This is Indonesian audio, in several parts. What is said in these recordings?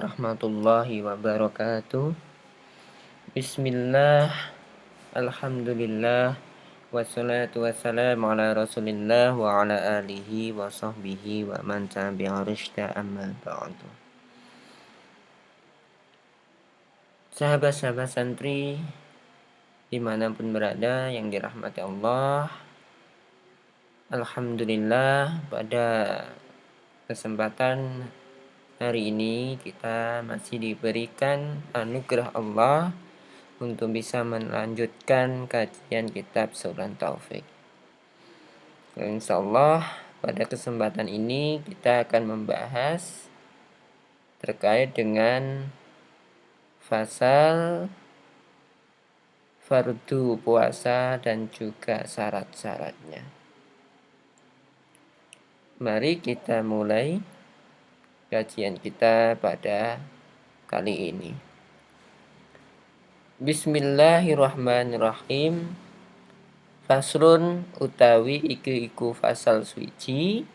Rahmatullahi wabarakatuh. Bismillah, alhamdulillah, wassalatu wassalamu ala rasulillah wa ala alihi wa sahbihi wa man tabi'a rusyda amma ba'du. Sahabat-sahabat santri dimanapun berada yang dirahmati Allah, alhamdulillah pada kesempatan hari ini kita masih diberikan anugerah Allah untuk bisa melanjutkan kajian kitab Surah Taufik. Insyaallah pada kesempatan ini kita akan membahas terkait dengan fasal fardu puasa dan juga syarat-syaratnya. Mari kita mulai kajian kita pada kali ini. Bismillahirrahmanirrahim. Faslun utawi iku fasal suci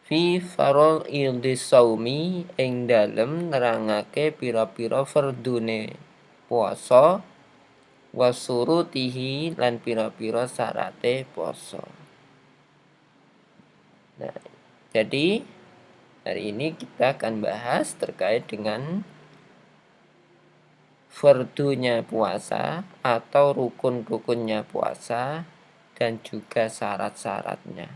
fi farol ildi saumi ing dalem nerangake pira-pira fardune puasa wasurutihi lan pira-pira syarate puasa. Nah, jadi hari ini kita akan bahas terkait dengan fardunya puasa atau rukun-rukunnya puasa dan juga syarat-syaratnya.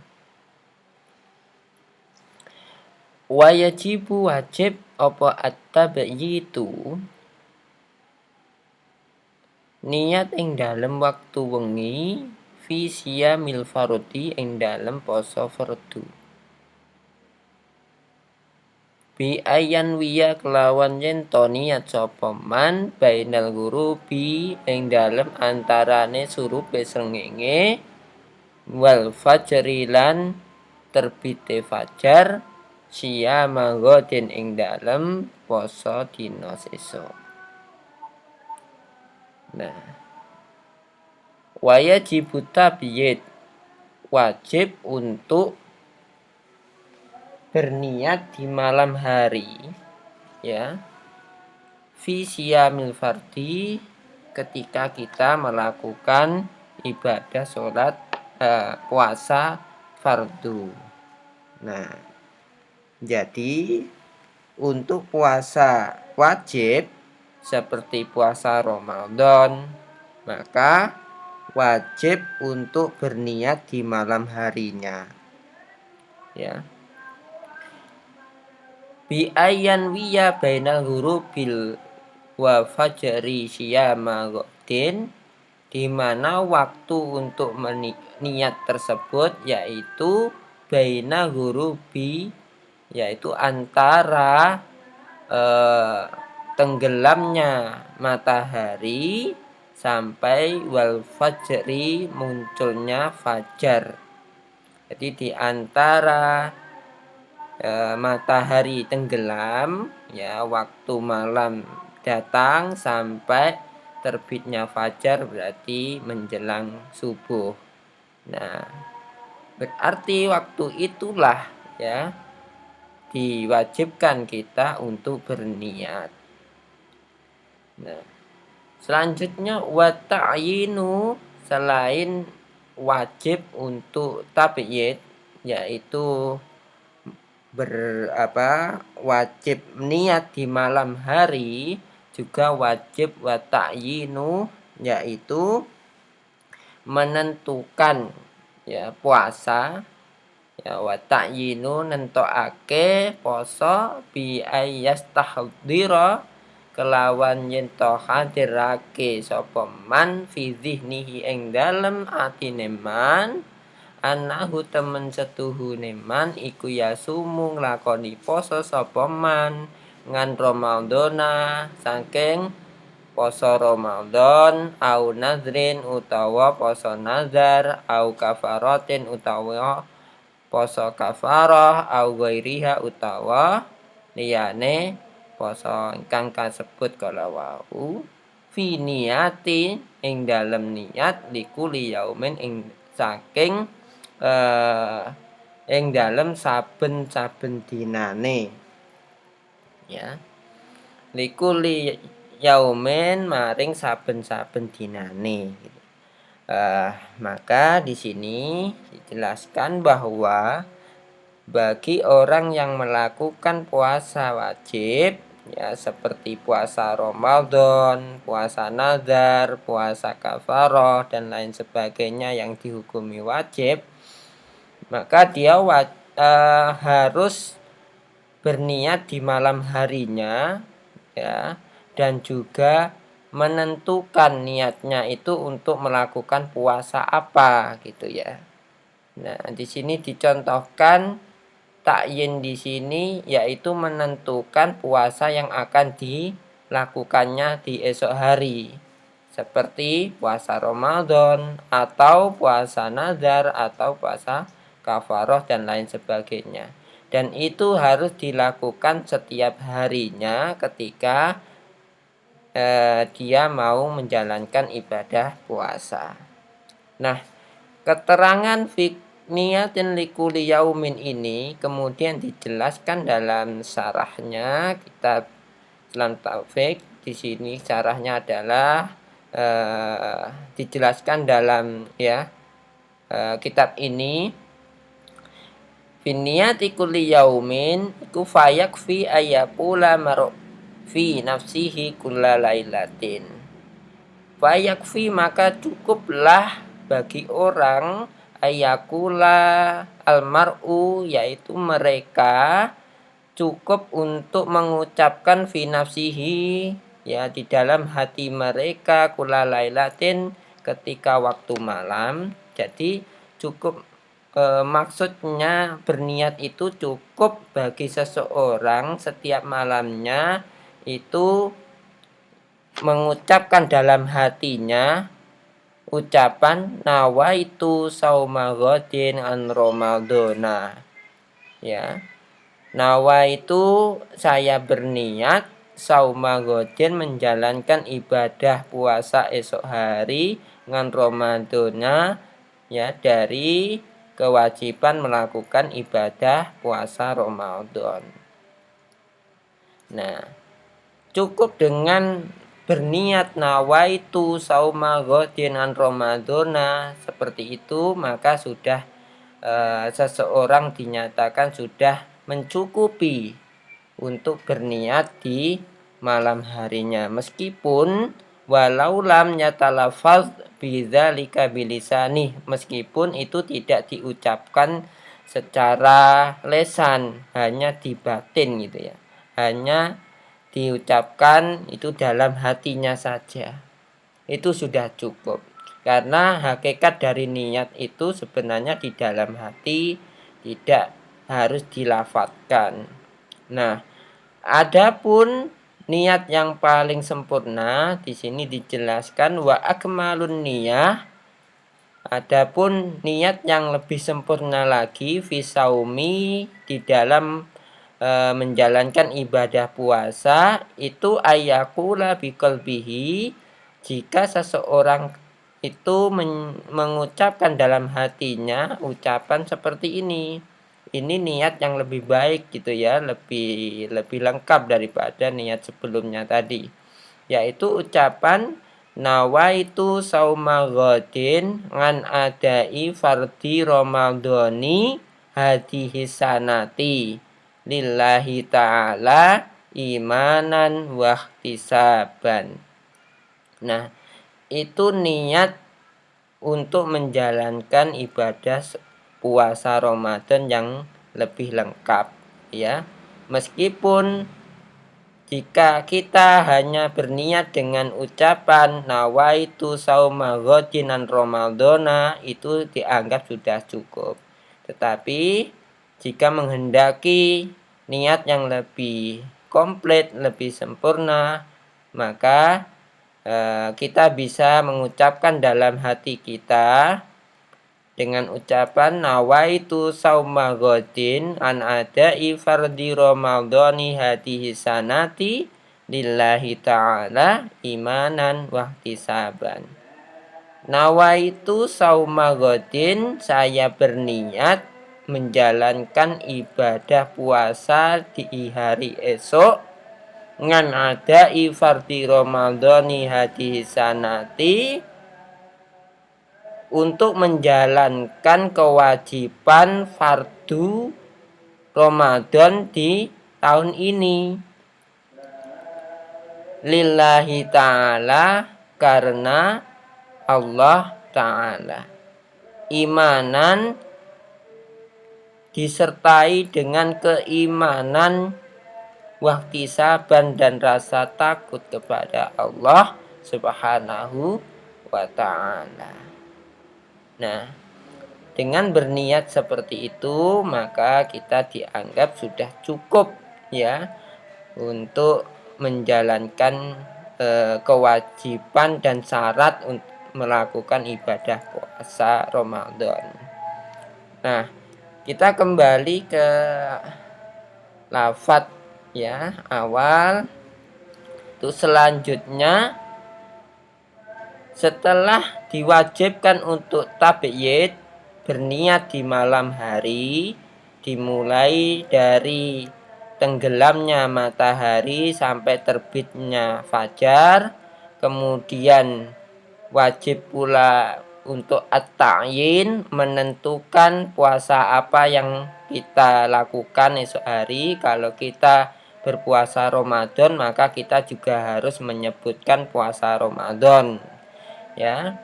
Wajibu wajib apa at-tabiyitu niat ing dalem waktu wengi fi siyamil fardhi ing dalem poso fardu. Bi ayan wiya kelawan yen to niat sapa man bainal ghurubi ing dalem antarane surupe srengenge wal fajri lan terbite fajar siyama godin ing dalem poso dina sesuk. Nah, wajibu tabyid wajib untuk berniat di malam hari, ya, fi siyamil fardhi ketika kita melakukan ibadah sholat puasa fardu. Nah, jadi untuk puasa wajib seperti puasa Ramadan, maka wajib untuk berniat di malam harinya, ya. Bi ayan wiya bainal hurubil wa fajri siyama godin, di mana waktu untuk niat tersebut yaitu baina hurubi, yaitu antara tenggelamnya matahari sampai wal fajri munculnya fajar. Jadi di antara matahari tenggelam, ya, waktu malam datang sampai terbitnya fajar berarti menjelang subuh. Nah, berarti waktu itulah, ya, diwajibkan kita untuk berniat. Nah, selanjutnya wa ta'yinu, selain wajib untuk tabyid yaitu wajib niat di malam hari, juga wajib wa ta'yinu yaitu menentukan, ya, puasa, ya, wa ta'yinu nentokake poso bi ayyastahdira kelawan yen to hadirake sapa man fi dzihnihi ing dalem atine man anahu temen setuhune man iku yasumu nglakoni poso sapa man ngan Ramadana saking poso Ramadan au nazrin utawa poso nazar au kafaratin utawa poso kafarah au ghairiha utawa liyane poso ingkang kasebut kala wau fi niyati ing dalem niat likuli yaumin ing saking ing dalem saben-saben dinane, ya. Likuli yaumin maring saben-saben dinane. Maka di sini dijelaskan bahwa bagi orang yang melakukan puasa wajib, ya seperti puasa Ramadan, puasa nazar, puasa kafaroh dan lain sebagainya yang dihukumi wajib, maka dia harus berniat di malam harinya, ya, dan juga menentukan niatnya itu untuk melakukan puasa apa gitu ya. Nah, di sini dicontohkan takyin di sini yaitu menentukan puasa yang akan dilakukannya di esok hari. Seperti puasa Ramadan atau puasa nazar atau puasa kafaroh dan lain sebagainya. Dan itu harus dilakukan setiap harinya ketika dia mau menjalankan ibadah puasa. Nah, keterangan niatin likuli yaumin ini kemudian dijelaskan dalam syarahnya kitab Islam Taufik. Di sini syarahnya adalah dijelaskan dalam kitab ini. Finiyati kulli yaumin iku fayakfi ayakula maru fi nafsihi kulla lailatin. Fayakfi maka cukuplah bagi orang ayakula almar'u yaitu mereka cukup untuk mengucapkan fi nafsihi ya di dalam hati mereka kulla lailatin ketika waktu malam. Jadi cukup maksudnya berniat itu cukup bagi seseorang setiap malamnya itu mengucapkan dalam hatinya ucapan nawaitu sauma ghadin an ramadhana. Ya. Nawaitu saya berniat sauma ghadin menjalankan ibadah puasa esok hari ngan ramadhana ya dari kewajiban melakukan ibadah puasa Ramadan. Nah, cukup dengan berniat nawaitu sauma ghadin an ramadhana seperti itu maka sudah seseorang dinyatakan sudah mencukupi untuk berniat di malam harinya meskipun walau lam yatalafaz bidzalika bilisani, meskipun itu tidak diucapkan secara lesan, hanya di batin gitu ya, hanya diucapkan itu dalam hatinya saja, itu sudah cukup. Karena hakikat dari niat itu sebenarnya di dalam hati, tidak harus dilafatkan. Nah, adapun niat yang paling sempurna di sini dijelaskan wa akmalun niyah. Adapun niat yang lebih sempurna lagi fisaumi di dalam menjalankan ibadah puasa itu ayakula biqalbihi, jika seseorang itu mengucapkan dalam hatinya ucapan seperti ini. Ini niat yang lebih baik gitu ya, lebih lengkap daripada niat sebelumnya tadi, yaitu ucapan nawaitu sauma ghadin ngan adai fardi ramadhani hadihi sanati lillahi ta'ala imanan wahtisaban. Nah, itu niat untuk menjalankan ibadah puasa Ramadan yang lebih lengkap ya. Meskipun jika kita hanya berniat dengan ucapan nawaitu sauma ghadin an ramadhana itu dianggap sudah cukup. Tetapi jika menghendaki niat yang lebih komplit, lebih sempurna, maka kita bisa mengucapkan dalam hati kita dengan ucapan nawaitu sauma ghadin an adai fardi ramadhani hadihi sanati lillahi ta'ala imanan wahtisaban. Nawaitu sauma ghadin, saya berniat menjalankan ibadah puasa di hari esok ngan adai fardhi ramadhani hadhihi sanati, untuk menjalankan kewajiban fardu Ramadan di tahun ini. Lillahi ta'ala, karena Allah ta'ala. Imanan disertai dengan keimanan, wahtisaban dan rasa takut kepada Allah Subhanahu wa ta'ala. Nah, dengan berniat seperti itu, maka kita dianggap sudah cukup ya untuk menjalankan kewajiban dan syarat untuk melakukan ibadah puasa Ramadan. Nah, kita kembali ke lafadz ya awal. Itu selanjutnya, setelah diwajibkan untuk tabyid, berniat di malam hari, dimulai dari tenggelamnya matahari sampai terbitnya fajar. Kemudian wajib pula untuk at-ta'yin, menentukan puasa apa yang kita lakukan esok hari. Kalau kita berpuasa Ramadan, maka kita juga harus menyebutkan puasa Ramadan ya.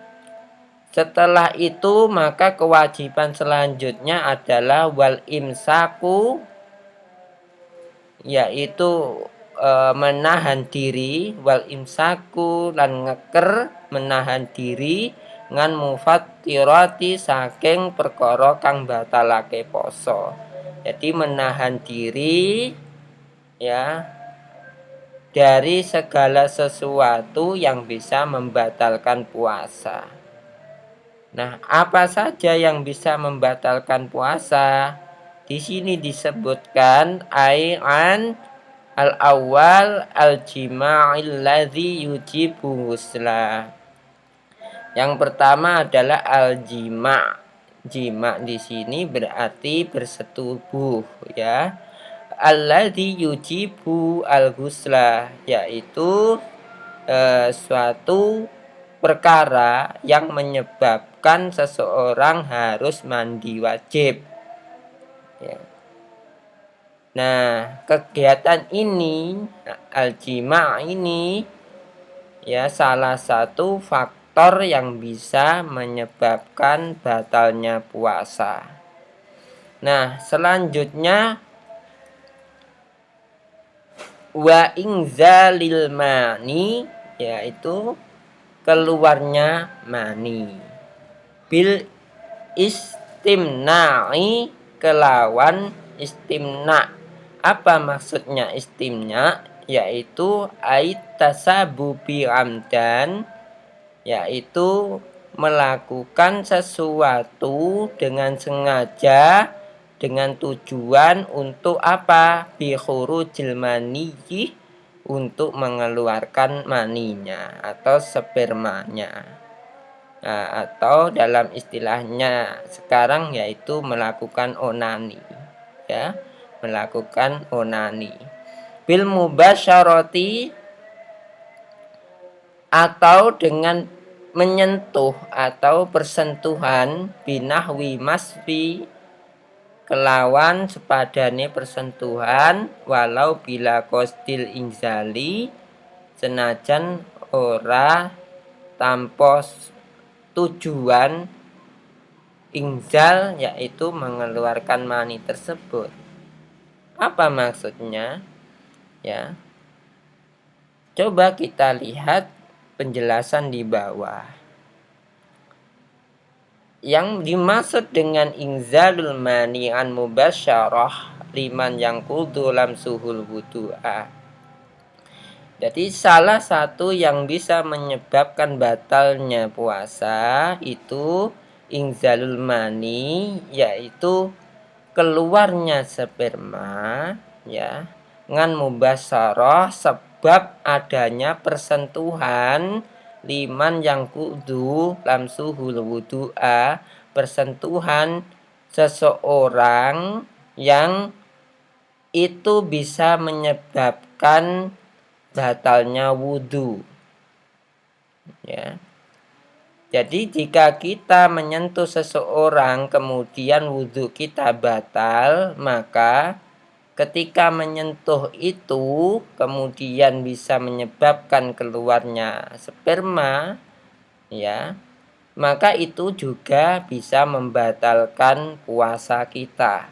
Setelah itu, maka kewajiban selanjutnya adalah wal imsaku, yaitu menahan diri, wal imsaku lan ngeker, menahan diri ngan mufattirati saking perkara kang batalake poso. Jadi menahan diri ya dari segala sesuatu yang bisa membatalkan puasa. Nah, apa saja yang bisa membatalkan puasa? Di sini disebutkan an al-awwal al-jima'il ladzi yujibu ghusla. Yang pertama adalah al-jima'. Jima' di sini berarti bersetubuh ya. Alladzi yujibu al-ghusla, yaitu suatu perkara yang menyebabkan seseorang harus mandi wajib ya. Nah, kegiatan ini, al-jima' ini ya, salah satu faktor yang bisa menyebabkan batalnya puasa. Nah, selanjutnya wa inzalil mani, yaitu keluarnya mani, bil istimna'i, kelawan istimna'. Apa maksudnya istimna'? Yaitu aitasabu bi amdan, yaitu melakukan sesuatu dengan sengaja, dengan tujuan untuk apa? Bi khurujil maniyyi, untuk mengeluarkan maninya atau spermanya. Nah, atau dalam istilahnya sekarang yaitu melakukan onani ya, melakukan onani. Bil mubasyarati, atau dengan menyentuh atau persentuhan, binahwi masfi, kelawan sepadane persentuhan, walau bila qasdil inzali, senajan ora tanpa tujuan inzal, yaitu mengeluarkan mani tersebut. Apa maksudnya ya? Coba kita lihat penjelasan di bawah. Yang dimaksud dengan inzalul mani an mubasyarah liman yang kudu lam suhul wudu'a. Jadi salah satu yang bisa menyebabkan batalnya puasa itu inzalul mani, yaitu keluarnya sperma ya, ngan mubasyarah, sebab adanya persentuhan, liman yang kudu lamsuhul wudu'a, persentuhan seseorang yang itu bisa menyebabkan batalnya wudhu. Ya. Jadi jika kita menyentuh seseorang kemudian wudhu kita batal, maka ketika menyentuh itu kemudian bisa menyebabkan keluarnya sperma, ya, maka itu juga bisa membatalkan puasa kita.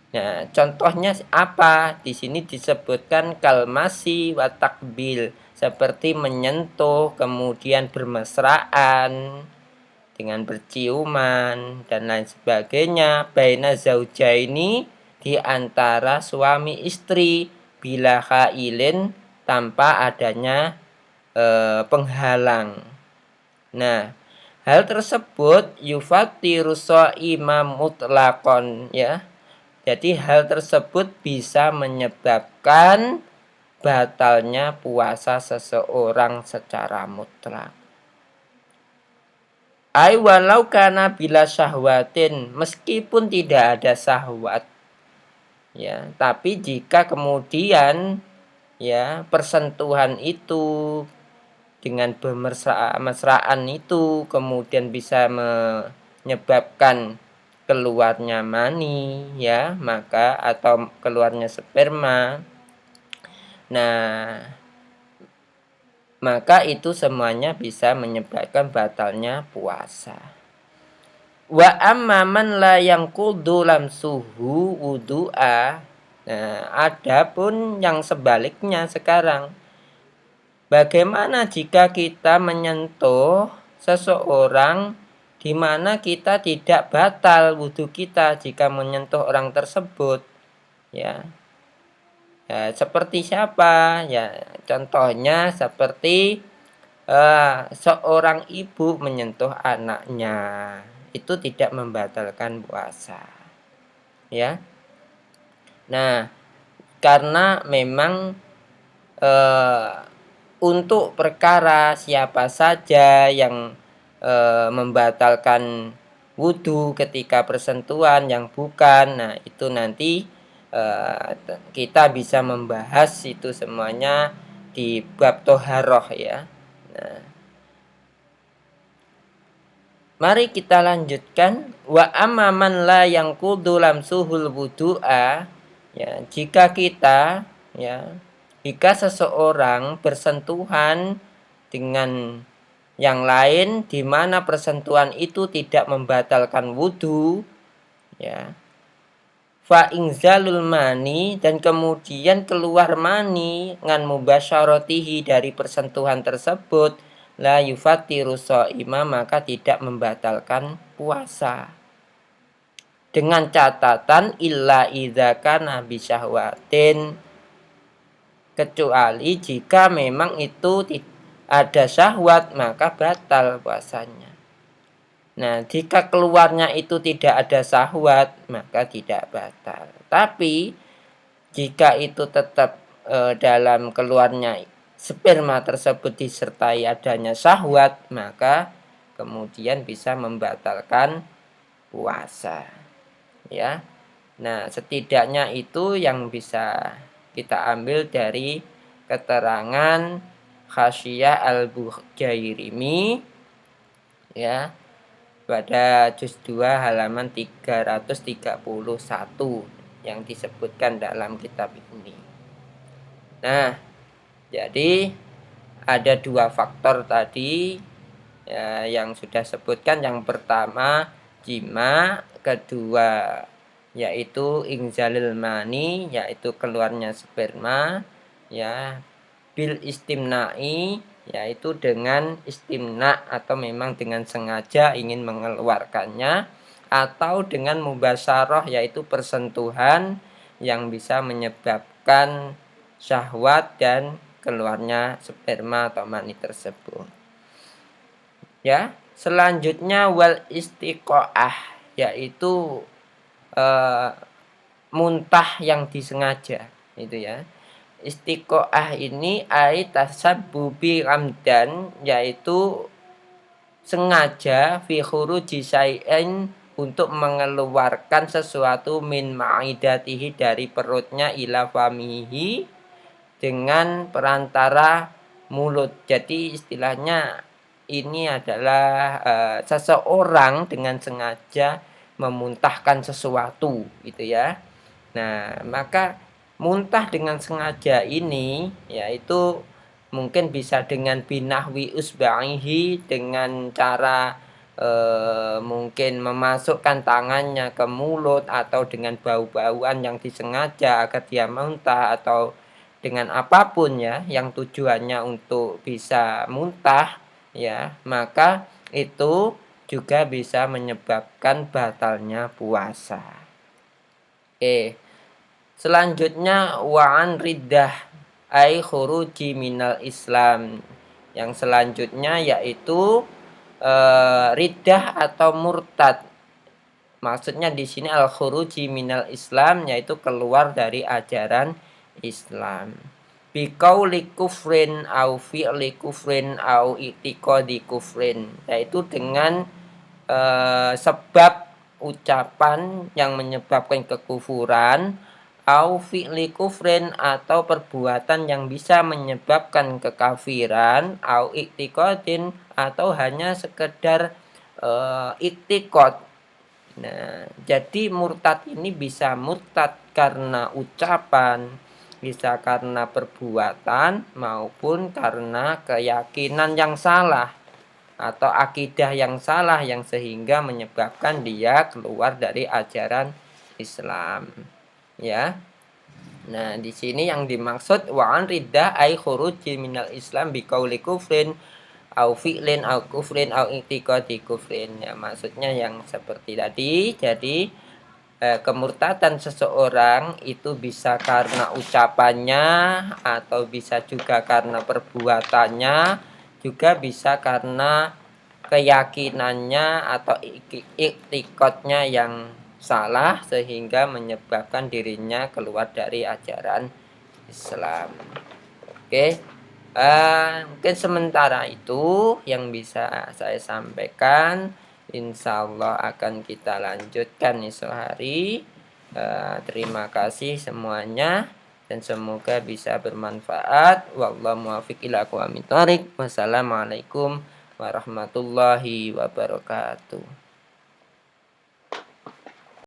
Nah, contohnya apa? Di sini disebutkan kalmasi wa takbil, seperti menyentuh, kemudian bermesraan dengan berciuman dan lain sebagainya. Baina zaujaini, di antara suami istri, bila hailin, tanpa adanya penghalang. Nah, hal tersebut yufatiru shaima mutlaqon, ya. Jadi hal tersebut bisa menyebabkan batalnya puasa seseorang secara mutlak. Ai walau kana bila syahwatin, meskipun tidak ada syahwat, ya, tapi jika kemudian ya persentuhan itu dengan bermesraan itu kemudian bisa menyebabkan keluarnya mani, ya, maka atau keluarnya sperma. Nah, maka itu semuanya bisa menyebabkan batalnya puasa. Wa amma man la yanqudu lamsuhu wudu'a. Nah, adapun yang sebaliknya sekarang, bagaimana jika kita menyentuh seseorang di mana kita tidak batal wudhu kita jika menyentuh orang tersebut, ya. Ya, seperti siapa? Ya, contohnya seperti seorang ibu menyentuh anaknya, itu tidak membatalkan puasa, ya. Nah, karena memang untuk perkara siapa saja yang membatalkan wudhu ketika persentuhan yang bukan, nah itu nanti kita bisa membahas itu semuanya di bab toharoh, ya. Nah, mari kita lanjutkan. Wa amaman la yang kudu lamsuhul wudu'a, ya, jika kita, ya, jika seseorang bersentuhan dengan yang lain di mana persentuhan itu tidak membatalkan wudhu, ya, fa inzalul mani, dan kemudian keluar mani ngan mubasyaratihi, dari persentuhan tersebut, la yufatiru shaima, maka tidak membatalkan puasa. Dengan catatan illa idza kana bisyahwatin, kecuali jika memang itu ada syahwat maka batal puasanya. Nah, jika keluarnya itu tidak ada syahwat maka tidak batal. Tapi jika itu tetap dalam keluarnya sperma tersebut disertai adanya syahwat, maka kemudian bisa membatalkan puasa, ya. Nah, setidaknya itu yang bisa kita ambil dari keterangan Khasyiyah Al-Bughairimi, ya, pada juz 2 halaman 331 yang disebutkan dalam kitab ini. Nah, jadi ada dua faktor tadi, ya, yang sudah sebutkan. Yang pertama jima, kedua yaitu inzalil mani, yaitu keluarnya sperma, ya, bil istimna'i, yaitu dengan istimna atau memang dengan sengaja ingin mengeluarkannya, atau dengan mubasyarah, yaitu persentuhan yang bisa menyebabkan syahwat dan keluarnya sperma atau mani tersebut, ya. Selanjutnya wal istiqoah, yaitu muntah yang disengaja, itu, ya. Istiqoah ini ai tasabbubi ramdan, yaitu sengaja fi khuruji syai'in, untuk mengeluarkan sesuatu min ma'idatihi, dari perutnya, ila famihi, dengan perantara mulut. Jadi istilahnya ini adalah seseorang dengan sengaja memuntahkan sesuatu gitu ya. Nah, maka muntah dengan sengaja ini yaitu mungkin bisa dengan binahwi usba'ihi, dengan cara mungkin memasukkan tangannya ke mulut, atau dengan bau-bauan yang disengaja agar dia muntah, atau dengan apapun ya yang tujuannya untuk bisa muntah ya, maka itu juga bisa menyebabkan batalnya puasa. Oke. Selanjutnya wa'an riddah ay khuruji minal Islam. Yang selanjutnya yaitu riddah atau murtad. Maksudnya di sini al khuruji minal Islam, yaitu keluar dari ajaran Islam. Biqauli kufrin au fi'li kufrin au i'tiqadi kufrin, yaitu dengan sebab ucapan yang menyebabkan kekufuran, au fi'li kufrin atau perbuatan yang bisa menyebabkan kekafiran, au i'tiqadin atau hanya sekedar i'tiqad. Nah, jadi murtad ini bisa murtad karena ucapan, bisa karena perbuatan, maupun karena keyakinan yang salah atau akidah yang salah yang sehingga menyebabkan dia keluar dari ajaran Islam. Ya. Nah, di sini yang dimaksud wa'an riddah ay khuruji minal Islam biqauli kufrin au fi'lin au kufrin au i'tiqadi kufrin. Ya, maksudnya yang seperti tadi. Jadi kemurtadan seseorang itu bisa karena ucapannya, atau bisa juga karena perbuatannya, juga bisa karena keyakinannya atau iktikadnya yang salah sehingga menyebabkan dirinya keluar dari ajaran Islam. Oke. Mungkin sementara itu yang bisa saya sampaikan. Insya Allah akan kita lanjutkan esok hari. Terima kasih semuanya dan semoga bisa bermanfaat. Wallahu muwaffiq ila aqwamit thoriq. Wassalamualaikum warahmatullahi wabarakatuh.